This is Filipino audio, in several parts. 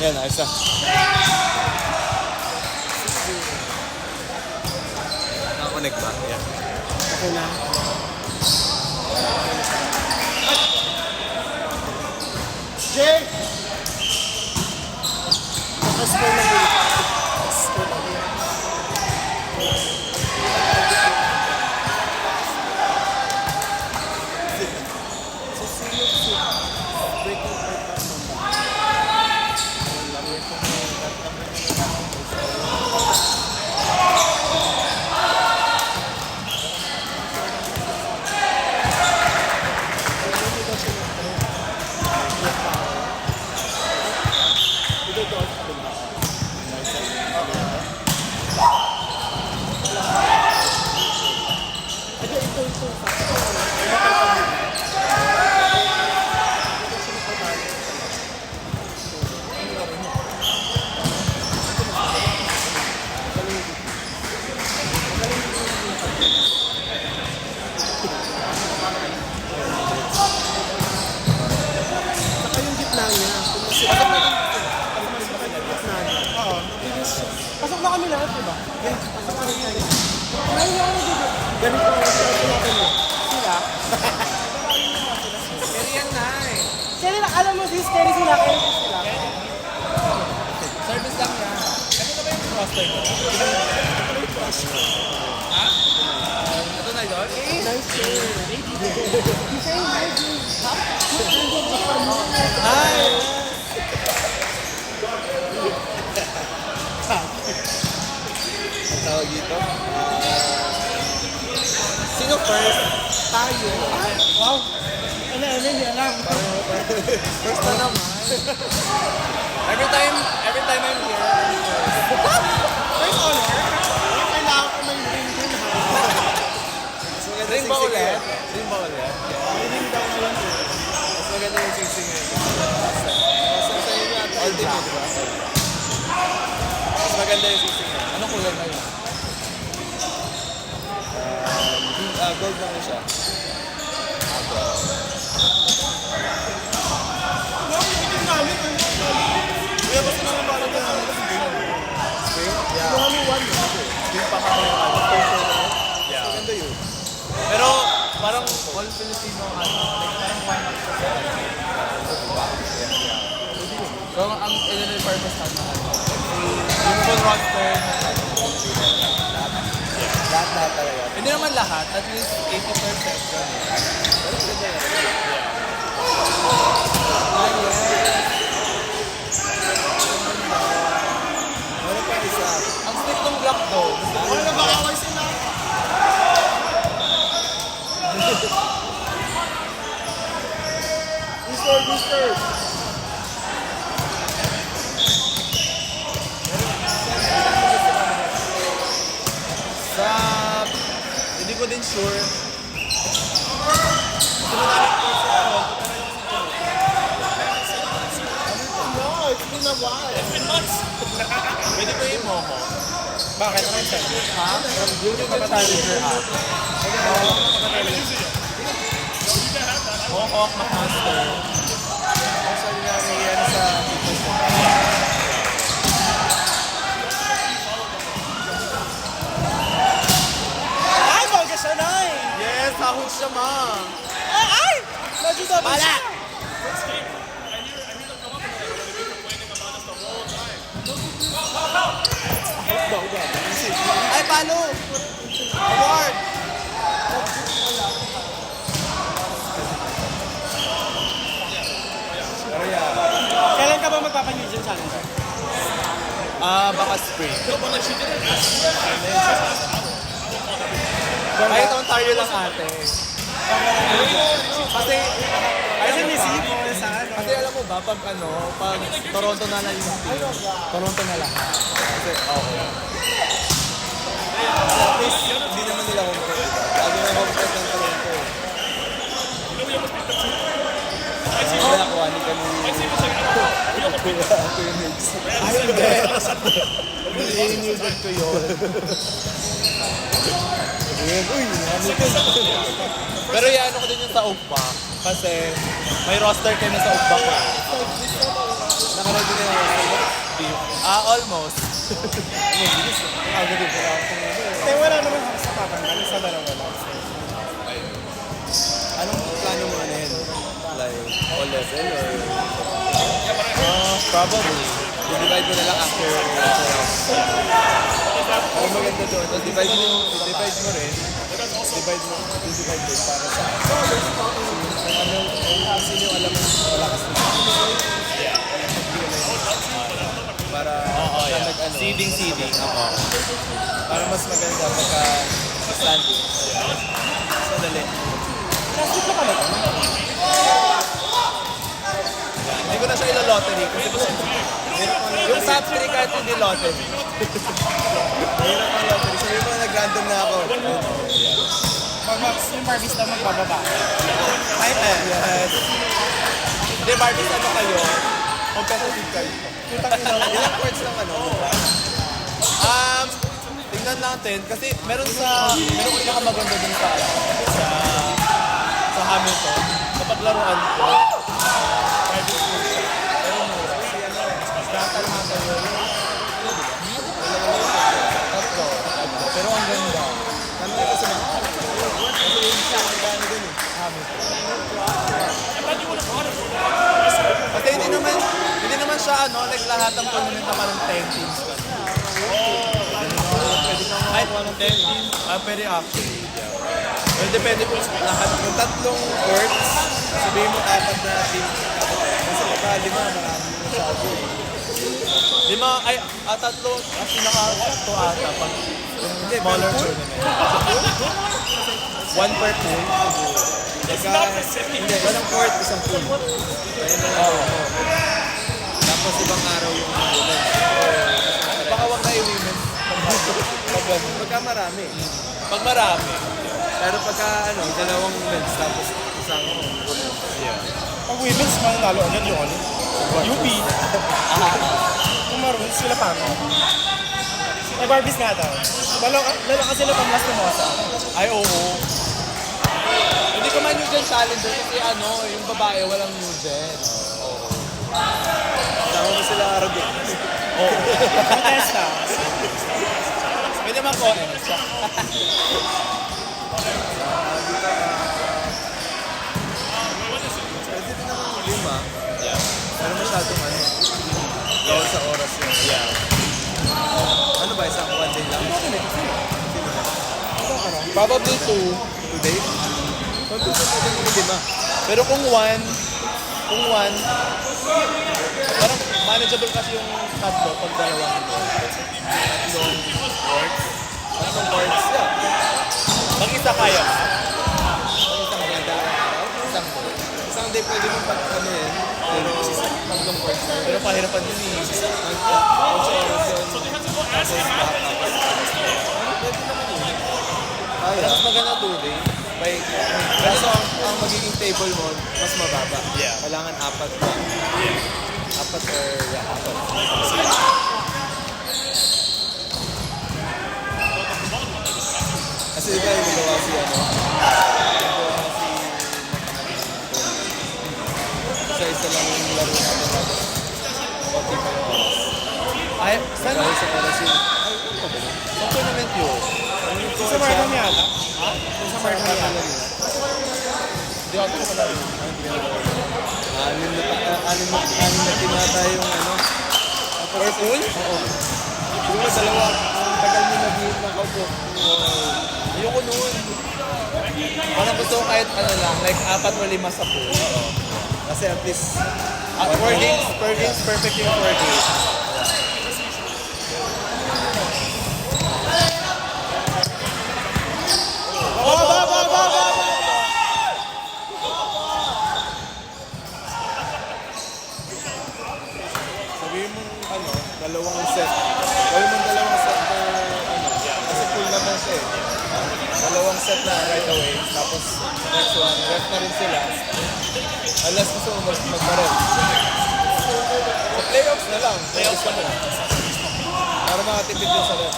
Yan, ayos na. Nakakonect ba? Yan. Okay na. Jay! Naka-score na din. Naka-score na din. So, sino si breaking point pa naman? Saka yung gitna niya. Pasok na kami lahat, diba? Pasok na kami lahat. Ganito ang pasok natin mo. Sila? Pero yan na eh. Kaya na, alam mo sis, kaya sila, kaya sila. Service lang yan. Ano na ba yung roster ko? Ha? Ito na yun? Nice share. Hi! Ang tawag dito? Sino first? Tayo. Wow. Ano, hindi alam. First na naman. Every time I'm here, First honor. Kailangan ko may ring din ha. ring ba ulit? Ring ba ulit? May ring daw ngayon. Mas maganda yung sing-sing eh. Sa inyo natin. All team, di ba? Mas maganda yung sing-sing eh. Anong kulay na yun? Gold lang siya. Kaya basta naman parang na namin spring? Spring? Yeah. Kung kami one. Spring pa kami yung ano. Yeah. Maganda yun. Pero parang all Filipino ano. Like parang so ang purpose na ano. Yung full roster lahat talaga. Hindi naman lahat. At least 80%. Pero maganda yun. Ano pa isa? Ang stick ng block daw. Ano na makaway sila? Mister. Sa... Hindi ko din sure. No, it's been a while. Pwede ko yung Momo. Bakit? Ano yung sa'yo? Ha? Yung kapatalizer app. Mohawk, McMaster. Sabi namin yan sa Ay, baga siya na eh. yes, sahod siya, ma. Ay! Medyo double Bala! siya. Ay, palo! Award! Kailan ka ba magpapanyo dyan sa akin? Baka spring. Kahit Ontario lang ate. Kasi, Kasi may sipo sa ano. kasi alam mo ba, pag Toronto na lang yung team. Toronto na lang. Kasi, oo. At least, hindi naman nila home court. Lagi na home court ng Toronto. Kaya kuha ni kami. Ako yung mix. Ay, hindi. I-inusan ko yun. Uy, pero yan ko din yung sa Ugba. Kasi may roster kami sa Ugba ko. Napanood din yung Almost. Kaya wala naman ako sa tatanggal, sa dalawa lang. Anong plano mo na yun? Like, all level or... Probably. I-divide mo na lang after ang maganda doon. Tapos divide mo rin. Divide mo para sa... Sino yung alam mo malakas na. Para Seeding. para mas maganda pagka standing. Sadali. Plastic na pala. Hindi ko na siya ilo-lottery kasi gusto ko. Yung top 3 kahit hindi lottery. Mahirap ang lottery. Sabi mo nag-random na ako. Pag-max yung Barbies na magbababa. Kahit yes. Hindi, Barbies, ano kayo? Competitive kayo. Ilang quarts lang ano? Tingnan natin kasi meron pinakamaganda dun sa Hamilton. Kapag laruan ko, Barbies ko siya. Pero mura. Nakalmata yun. Tatlo. Pero ang ganda. Kami na kasi mga. Kasi yung siya ang gano'n dun eh. Kasi hindi naman siya like lahat ng tournament na parang 10 teams. Ay, 10 teams? Pwede actually. Well, depende kung lahat. Kung tatlong quarts, sabihin mo apat na team. Kasi baka lima, marami masyado eh. Tatlo, ang pinaka-to ata pag yung smaller tournament. One per pool. Hindi, walang court, isang pool. Ayun na lang. Tapos ibang araw yung women. Baka wag na i-women. Pagka marami. Pag marami. Pero pagka dalawang men's tapos isang women. Pag women's, manalo agad yung ano. UP. Kung maroon, sila pa ako. Eh, Barbies nga daw. Lalo kasi sila pang last tumosa. Ay, oo. Hindi ko man new gen challenger kasi yung babae walang new gen. Tama mo sila araw din. Oo. Protesta. Pwede man ko siya. Pwede din naman lima. Pero masyadong gawin sa oras yun. Ano ba, isang one day lang? Probably 2. Today? Kung gusto mo din yung lima. Pero kung one, parang manageable kasi yung tatlo pag dalawang Tatlong quarts. Tatlong quarts, yeah. Pag isa kaya ba? Isang ganda. Isang day pwede mo pag yan. Pero tatlong quarts. Pero pahirapan din eh. Oras yun. Tapos back up. Pwede naman yun. Pero mas maganda 2 day. Kaso ang magiging table mo, mas mababa. Yeah. Kailangan apat na. Apat or apat. Kasi diba yung nagawa si isa-isa lang yung laro natin tapos konti pa yung oras. Ay, saan? Dahil sa oras yun. Sa tournament yun? Sa Markham yata. Sa Markham yata. Hindi ako wala yun. Anim na tinata yung Or pool? Oo. Yung dalawa, ang tagal nyo nag-hit ng kaupo. Ayoko noon. Parang gusto ko kahit like 4 o 5 sa pool. Kasi at least, At 4 games, perfect yung 4 games. sabihin mo dalawang set. Gawin mo dalawang set per kasi full naman siya eh. Dalawang set na right away. Tapos next one, ref na rin sila. Unless gusto mo magmarel. Sa playoffs na lang. Playoffs na lang. Para makatipid din sa ref.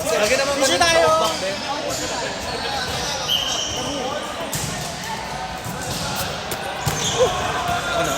Kasi lagi naman Busy ganun sa tayo. back din. Ano?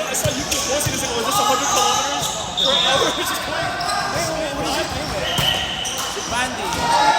I saw you keep posting this, it was just 100 kilometers per hour. Which is going. Hey, what is your name? Bandy.